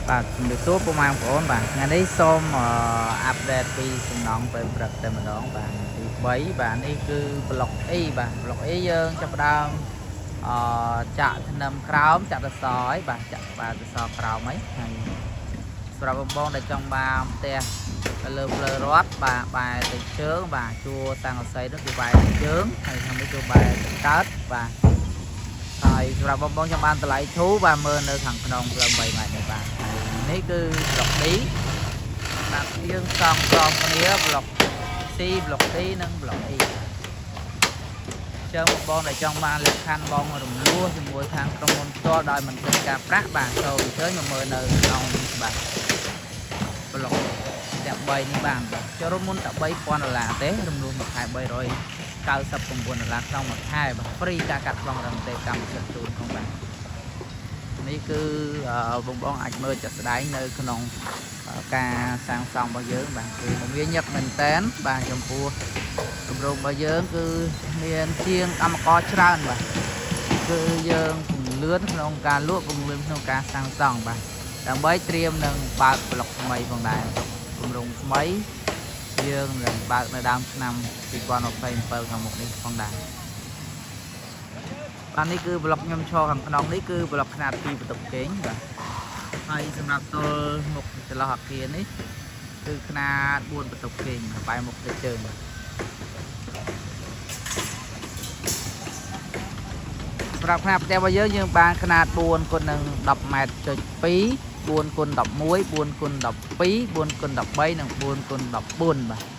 បាទជំរាបសួរពុកម៉ែបងប្អូនបាទថ្ងៃនេះសូមអាប់ដេតពីសំណង់ពេលព្រឹកតែម្ដងបាទទី3បាទនេះគឺប្លុក E បាទប្លុក E យើងចាប់ផ្ដើមចាក់ថ្នាំក្រោមចាក់សសរហើយបាទចាក់បាទសសរក្រោមហើយសម្រាប់បងដែលចង់បានផ្ទះទៅលើផ្លូវរត់បាទបែរទៅជើងបាទជួរស័ង្កសីនោះគឺបែរទៅជើងហើយខាងនេះគឺបែរទៅកើតបាទហើយសម្រាប់បងចង់បានតម្លៃធូរបាទមើលនៅខាងក្នុងផ្លូវ3ម៉ែត្រនេះបាទនេះគឺប្លុក D បាទយើងសង់ព្រមគ្នាប្លុក C ប្លុក D និងប្លុក E ចឹងបងដែលចង់បានលក្ខខណ្ឌបងរំលោះជាមួយខាងក្រុមហ៊ុនផ្ទាល់ដោយមិនគិតការប្រាក់បាទចូលអញ្ជើញមកមើលនៅក្នុងនេះបាទប្លុកទាំង3នេះបានបាទចូលមុនតែ$3000ទេរំលោះមួយខែ$399ក្នុងមួយខែបាទហ្វ្រីការកាត់ប្លង់រំទេកម្មសិទ្ធិជូនផងបាទនេះគឺបងអាចមើលចាក់ស្ដែងនៅក្នុងការសាងសង់របស់យើងបាទគឺវាញឹកមែនតែនបាទចំពោះគម្រោងរបស់យើងគឺមានជាងកម្មករច្រើនបាទគឺយើងពង្លឿនក្នុងការលក់ពង្លឿនក្នុងការសាងសង់បាទដើម្បីត្រៀមនឹងបើកប្លុកថ្មីផងដែរគម្រោងថ្មីយើងនឹងបើកនៅដើមឆ្នាំ2027ខាងមុខនេះផងដែរបាទនេះគឺប្លុកខ្ញុំឈរខាងក្នុងនេះគឺប្លុកខ្នាត2បន្ទប់គេងបាទហើយសម្រាប់ទល់មុខចន្លោះអគារនេះគឺខ្នាត4បន្ទប់គេងបែរមុខទៅជើងបាទសម្រាប់ខ្នាតផ្ទះរបស់យើងបានខ្នាត4គុណនឹង10ម៉ែត្រចុច2 4គុណ11 4គុណ12 4គុណ13និង4គុណ14បាទ